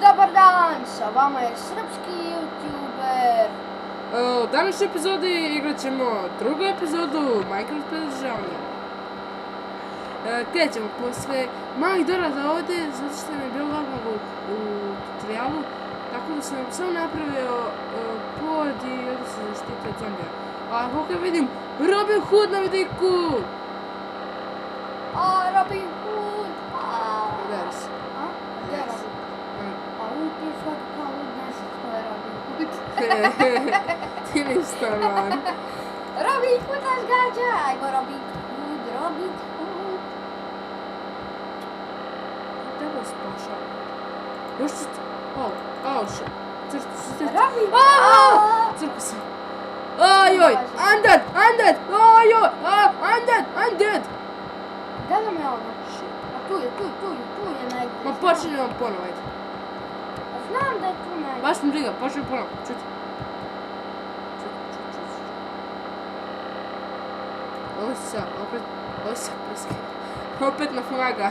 dobar dan, sa vama je srpski youtuber. U današnjoj epizodi igrat ćemo drugu epizodu Minecraft predržavanja. Krećemo posle malih dorada ovdje, zato što mi je bilo lagano u tutorialu, tako da sam samo napravio pod i ovdje se zaštitio od zombija. A kako vidim, Robin Hood na vidiku! Robin Hood! Udari se. Gdje je Robin? Upije svaki kao lud, ne znam ko je Robin Hood. Ti ništa, man. Robin Hood nas gađa! Ajmo Robin Hood, Robin Hood. Treba spašati. Još ću ti... Robin! Crko sam. Ajoj! I'm dead! Ajoj! I'm dead! Gdje nam je ono? A tu je negdje. Ma počinjemo ponovo, ajde. Znam da je tu negdje. Baš mi briga, počinjemo ponovo, čuti. Ovo se preske. Opet na flaga.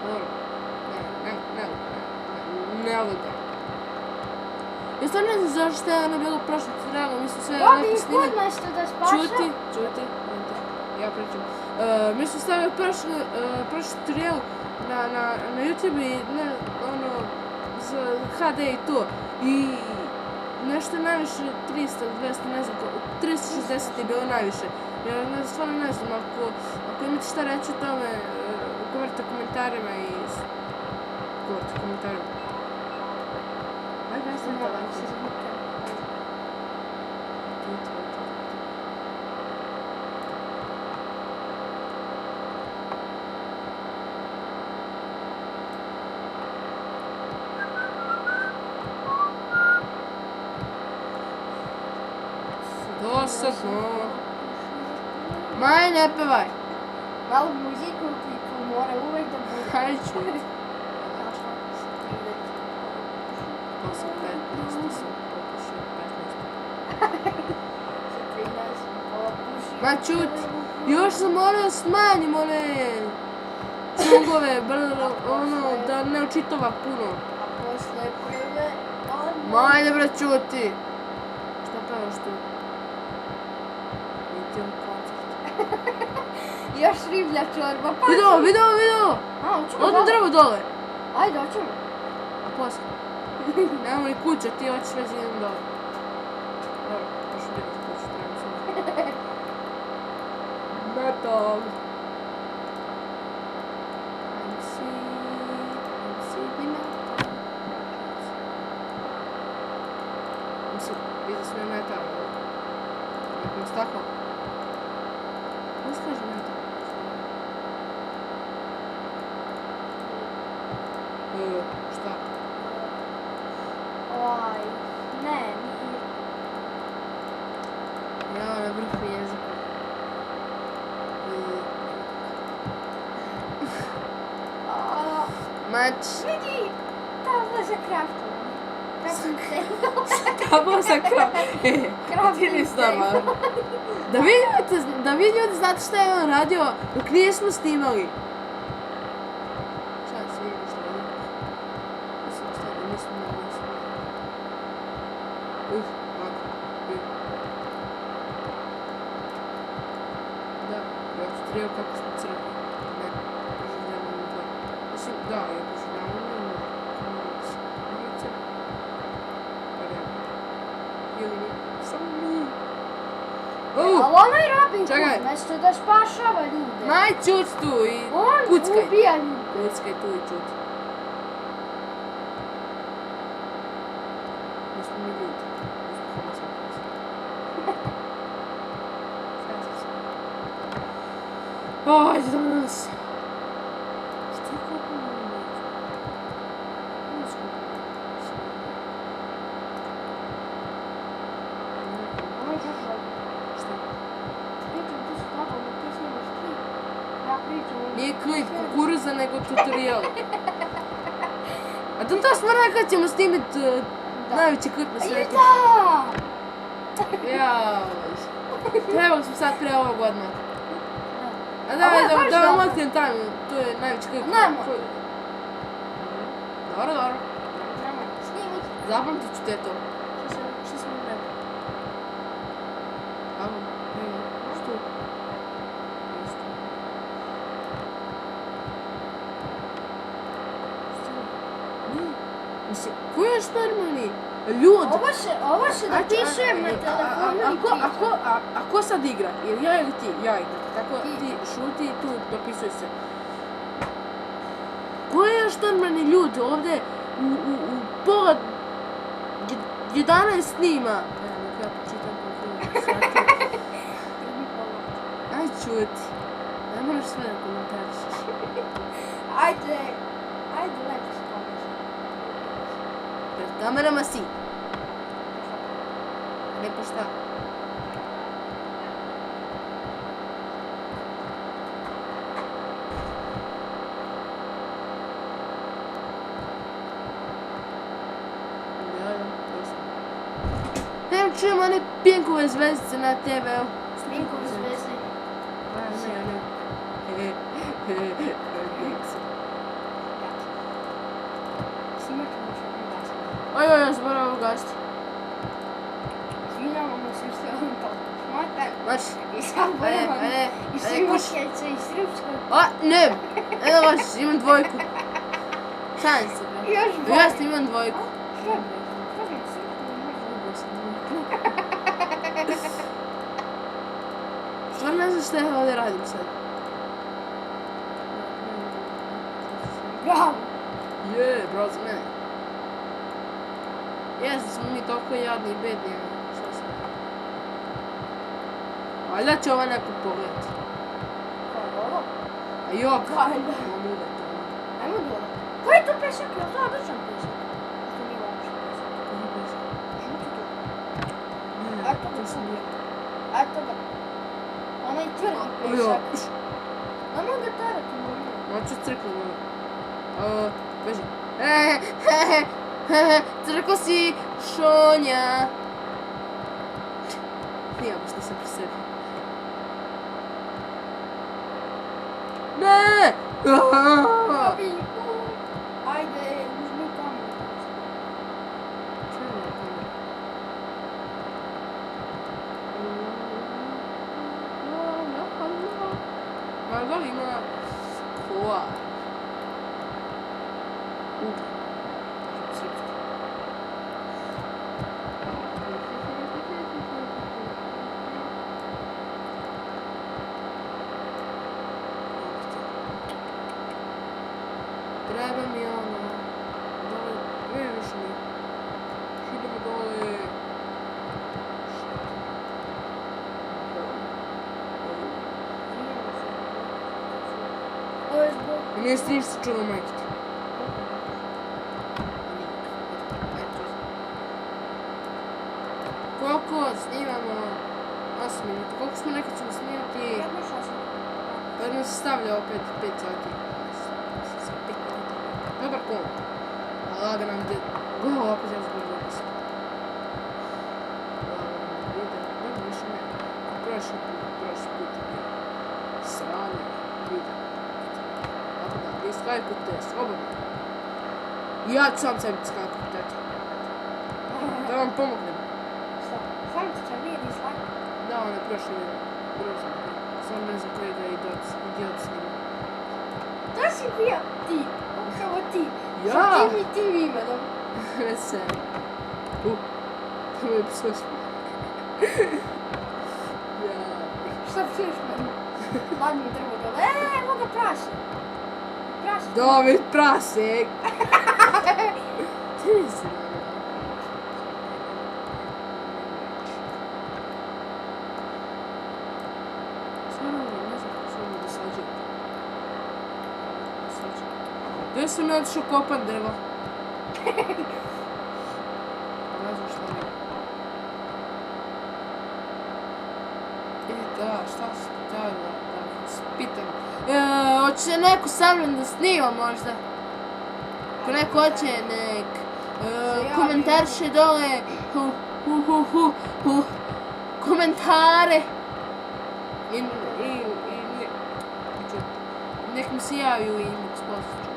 Dobro. Ne luda. Ja stvarno ne znam zašto je ono bilo prošlo tutorialu, mi smo sve Robin lepo snimili. Hood nešto da spaša? Čuti. Ja pričam. Mi smo stavili prošli tutorial na YouTube i ono za HD i to. I nešto najviše 300, 200, ne znam, 360 je bilo najviše. Ja stvarno ne znam, ako imate šta reći o tome, govorite u komentarima i govorite u komentarima. Ajde, ja sam to lakše. Dosadno. Maj, ne pevaj. Malo muziku u klipu mora uvek da bude. Hajde čuti. 15. Ma čuti. Još sam morao smanjim one čungove, ono, da ne očitava puno. A posle prve... Majde bre čuti. Šta pevaš tu? Idem koncert. Još riblja čorba, pa... Video! Odno drvo dole. Ajde, hoćemo. A posle? Nemamo ni kuća, ti hoćeš već idem dole. Dobro, pošto vidjeti kuću, trebam sam. Metal. I'm see the metal. Mislim, vidio sve metal. Nekom staklo. Ne skaže metal. Šta? Ne, nije. Ja, na vrhu jezika. Mač. Vidi, tabla za kraftovanje. Kako sam se... Tabla za kraftovanje. Ti nisi normalan. Da vi ljudi znate šta je on radio dok nismo snimali. Šta se vidi šta radi? Mislim šta da nismo mogli snimali. Da, ja ću trebao kako smo crkli. Ne, preživljamo na to. Mislim, da, ja preživljamo na to. Ali onaj Robin Hood, nešto da spašava ljude. Maj, čuti tu i kuckaj. On ubija ljude. Kuckaj tu i čuti. Nismo mi ljudi. Nismo homo sapiens. Ajde da nas. Šta je kako mi ne Nije klip kukuruza, nego tutorial. A to smrna kad ćemo snimit najveći klip na svijetu. Ja, trebali smo sad prije ovog odmah. A da vam otkrijem tajnu, to je najveći klip. Nemoj. Dobro. Zapamtit ću te to. Što sam rekao? Evo, što? Mislim, ko je još normalni? Ljudi! Ovo se dopisujem na telefonu. A ko sad igra? Ili ja ili ti? Ja igram. Tako Ti. ti šuti i tu dopisuj se. Ko je još normalni ljudi ovdje u pola 11 snima? Evo, nek ja počitam po filmu. Aj čuti. Ne moraš sve da komentarišeš. Ajde, lepo se pomoći. Pred kamerama si. Lepo šta? Evo čujem one Pinkove zvezdice na TV-u. Sminkove zvezde. Snimat ćemo što ne glasimo. Oj, zaboravim ugasiti. Izvinjavamo se što je on to šmata. Maš. I sad budemo i slimakeće i srpskoj. O, ne! Evo vaš, imam dvojku. Šalim se, bre. Još bolje. Ja imam dvojku. Što? Što je srpskoj? Stvarno ne znam šta ja ovdje radim sad. Bravo! Bro, za mene. Jes, da smo mi toliko jadni i bedni, šta sam. Valjda će ova neko pogledati. Ko je ovo? A jok. Valjda. Mogu da to. Ajmo dole. Koji je to pesak? Je li to odličan pesak? To nije uopće pesak. Žuti tu. Eto ga to sam tu. ja. Eto ga. Onaj tvrdi pesak. Nemoj ga tarati, molim. Moću crknu malo. Beži. Crko si, Šonja. Nije baš nisam pri sebi. Ne! Ajde, uzmi kameru. Čemu je kamer? Ma da li ima koa? Treba mi ono... Dole... Vidiš mi? Idemo dole... Ovo je zbog... Nije stream se čuva majke ti. Koliko snimamo? 8 minuta. Koliko smo nekad ćemo snimati? Jedno šasno. Jedno se stavlja opet 5 sati. 5 minuta. Dobar komp. A laga nam gdje... opet ja zbog opisa. Laga nam vide. Dobro, više ne. Prošli put je bio sranje. Vide. Tako da, diskajkujte, slobodno. Ja ću sam sebi diskajkujte, eto. Da vam pomognem. Šta? Sam ti će vidjeti dislike? Da, on je prošli video. Grozno. Sam ne znam kojega je idiot snima. To si bio ti. Upravo ti. Ja? Sa tim imenom. Veseli. To je psoš. Ja. Šta psuješ meni? Ladni drvo dole. Evo ga prase. Prase. David Prasek. Ti si stvarno ne znam kako se ovo dosađuje. Gdje sam ja otišao kopan drvo? Ne znam šta mi. Da, šta se da vas pitam. Hoće neko sa mnom da snima možda? Ako neko hoće, nek komentariše dole komentare. I nek mi se javi u inbox poslije.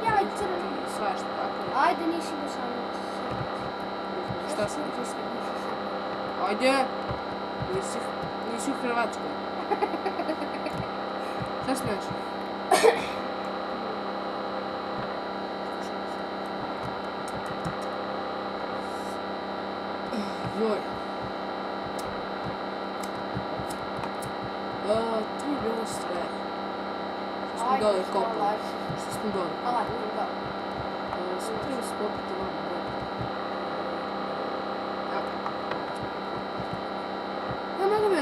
Ja, crni. Svašta tako. Ajde, nisi do samog. Šta sam? Ti se misliš. Ajde. Nisi u Hrvatskoj. Šta smiješ? Joj. To je bilo sve. Što smo dole kopali. Što smo dole. Ajde, da. Sam treba se popiti vamo dole. Ja mogu mi...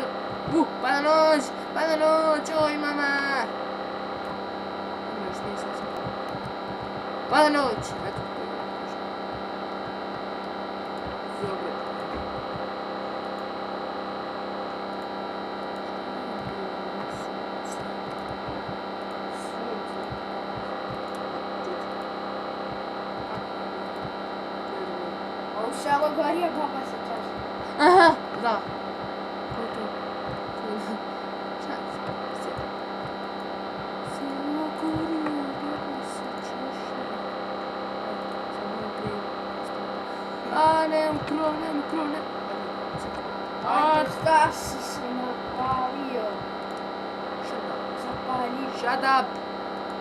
pada noć! Pada noć! Oj, mama! Još nisam se... Pada noć! Eto, to je kažem. Dobro. U selo gorije baba se čaša. Aha, da. Ko je to? Šta? Selo gorije, baba se čaša. Sad malo prije. A, nemam krov, ne. Ajde, šta si se napalio? Shut up. Zapali. Shut up!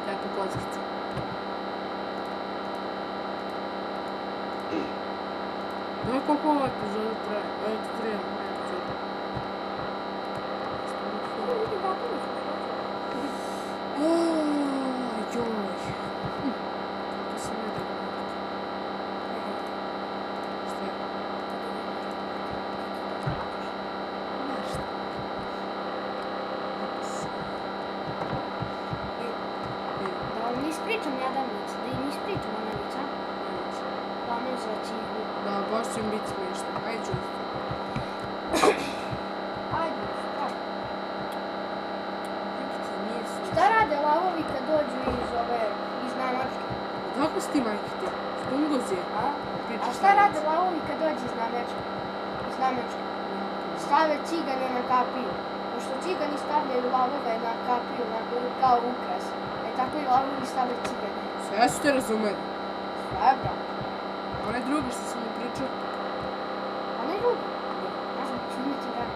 Jako kockica. No i koliko ova epizoda traje? Eto, treba, ne epizoda. Joj. Kako se ne da govoriti. Šta je? Nešto. Da vam ispričam jedan vic, da im ispričam ona vica. Plamen za cigu. Da, baš će im biti smiješno. Ajde ću isto. Ajde, šta? Ti nije smiješno. Šta rade lavovi kad dođu iz Nemačke? Kako si ti, majke ti? Štungoz je. A šta rade lavovi kad dođe iz Nemačke? Stave cigane na kapiju. Pošto cigani stavljaju lavove na kapiju kao ukras. Tako i lavovi stave cigane. Sve su te razumeli. Šta je, brate? One druge što sam mi pričao. A ne ljudi. Ja sam čini cigane.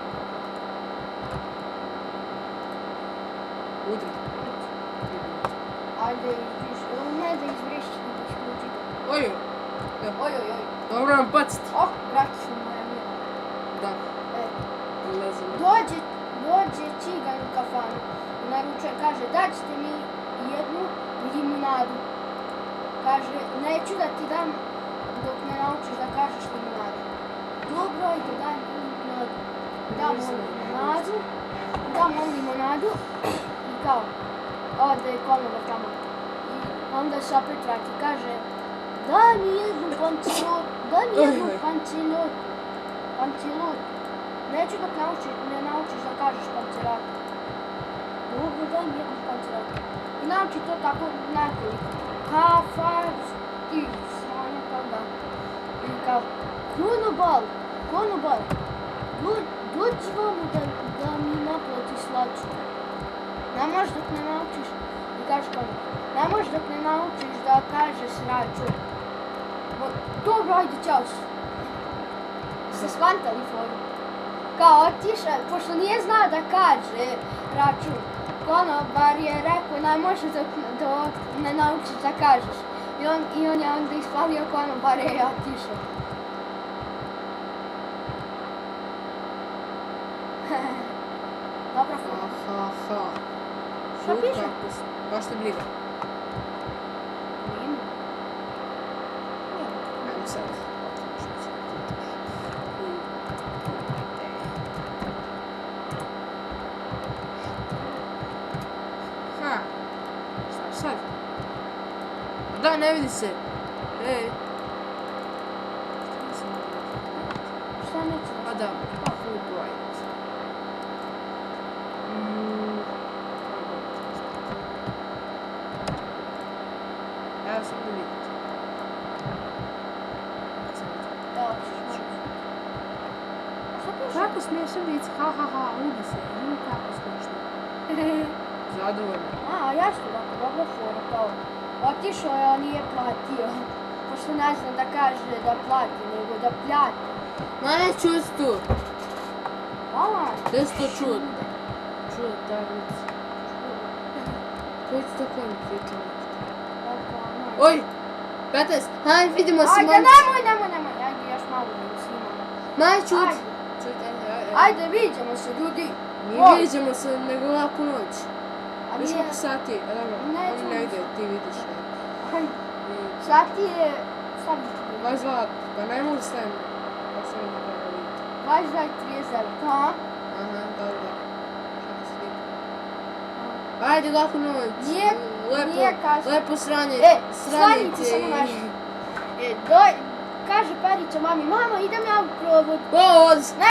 Udri. Ajde, ne da izvrešći da isključite. Ojoj. Oj. Dobro nam baciti. Oh, bratiću moja mila. Da. E, Lezim. dođe cigan u kafanu i naručuje, kaže, daćete mi jednu limunadu. Kaže, neću da ti dam dok ne naučiš da kažeš limunadu. Dobro, ajde, daj mi limunadu. Dam on limunadu i kao, ode konobar tamo. I onda se opet vrati, kaže, daj mi jednu pancilotu. Neću dok ne naučiš da kažeš panceratu. Dobro, daj mi jednu panceratu. I nauči to tako nekoliko. Kafar, i sranje toga. I kao, konobal, dođi vamo da mi naplati slaču. Ne možeš dok ne naučiš, i kažeš konobar, ne možeš dok ne naučiš da kažeš račun. Dobro, ajde, ćao. Se skvantali foru. Kao otišao, pošto nije znao da kaže račun. Konobar je rekao, ne možeš dok ne naučiš da kažeš. I on je onda ispalio konobare i otišao. Dobra fora. Šta piše? Baš te briga. Ima. Ajmo sad. Šta sad? Da, ne vidi se. Ej. Šta neće? Pa da, full bright. Evo sam da vidite. Evo, ćeš moći. A šta piše? Kako smiješan vic, udi se, kako smiješno. Zadovoljno. A ja što tako, dobra fora, kao, otišao je, a nije platio. što ne zna da kaže da plati, nego da pljati. Ma neću isto. Mama, Gdje si to čuo? Čuo, da, vidi. Koji ti tako mi pričao? Oj, 15, hajde vidimo se. Ajde, nemoj, ajde još malo da snimamo. Maj, čut. Ajde. Čut, Ajde, vidimo se, ljudi. Mi vidimo se nego laku noć. A Viš nije- koliko sati? A dobro, Neću. on negdje, ti vidiš. Ajde. Sati je... Sad ću ti 22, pa ne mogu stavim. Pa sam ne mogu vidjeti. 22:39, ha? Aha, dobro. Ajde, laku noć. Nije kasno. Lepo sranje. Sranjice samo naše. Kaže Perica mami, mama idem ja u provod. Voz!